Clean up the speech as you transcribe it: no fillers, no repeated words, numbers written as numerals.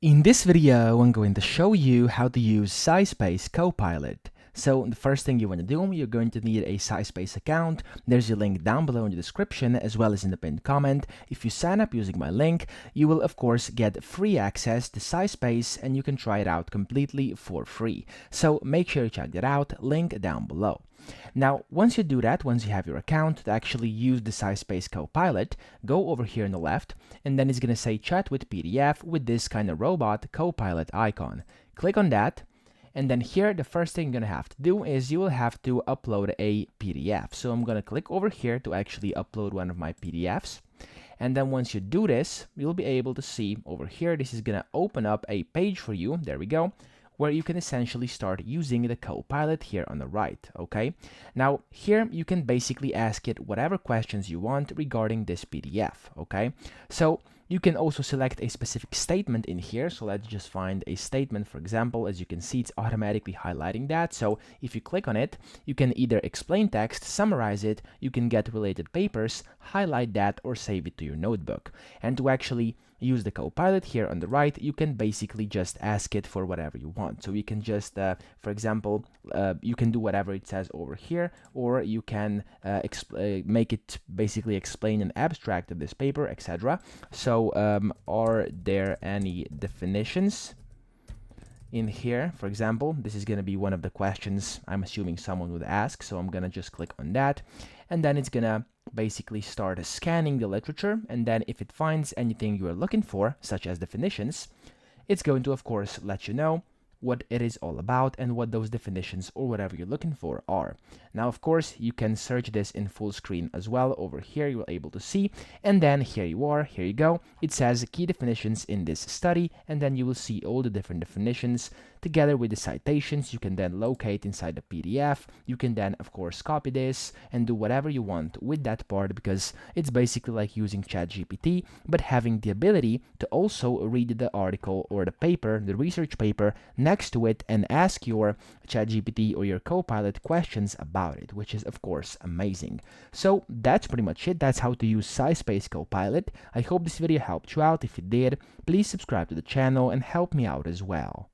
In this video, I'm going to show you how to use SciSpace Copilot. So the first thing you want to do, you're going to need a SciSpace account. There's a link down below in the description as well as in the pinned comment. If you sign up using my link, you will of course get free access to SciSpace and you can try it out completely for free. So make sure you check that out, link down below. Now, once you do that, once you have your account to actually use the SciSpace Copilot, go over here on the left, and then it's going to say chat with PDF with this kind of robot Copilot icon. Click on that, and then here, the first thing you're going to have to do is you will have to upload a PDF. So I'm going to click over here to actually upload one of my PDFs. And then once you do this, you'll be able to see over here, this is going to open up a page for you. There we go, where you can essentially start using the Copilot here on the right, okay? Now, here you can basically ask it whatever questions you want regarding this PDF, okay? So you can also select a specific statement in here. So let's just find a statement, for example. As you can see, it's automatically highlighting that. So if you click on it, you can either explain text, summarize it, you can get related papers, highlight that, or save it to your notebook. And to actually use the Copilot here on the right, you can basically just ask it for whatever you want. So you can just, for example, you can do whatever it says over here, or you can make it basically explain an abstract of this paper, etc. So are there any definitions in here? For example, this is going to be one of the questions I'm assuming someone would ask, so I'm going to just click on that, and then it's going to basically start scanning the literature, and then if it finds anything you are looking for, such as definitions, it's going to, of course, let you know what it is all about and what those definitions or whatever you're looking for are. Now, of course, you can search this in full screen as well. Over here, you're able to see, and then here you are, here you go. It says key definitions in this study, and then you will see all the different definitions together with the citations. You can then locate inside the PDF. You can then, of course, copy this and do whatever you want with that part, because it's basically like using ChatGPT, but having the ability to also read the article or the paper, the research paper next to it, and ask your ChatGPT or your Copilot questions about it, which is of course amazing. So that's pretty much it. That's how to use SciSpace Copilot. I hope this video helped you out. If it did, please subscribe to the channel and help me out as well.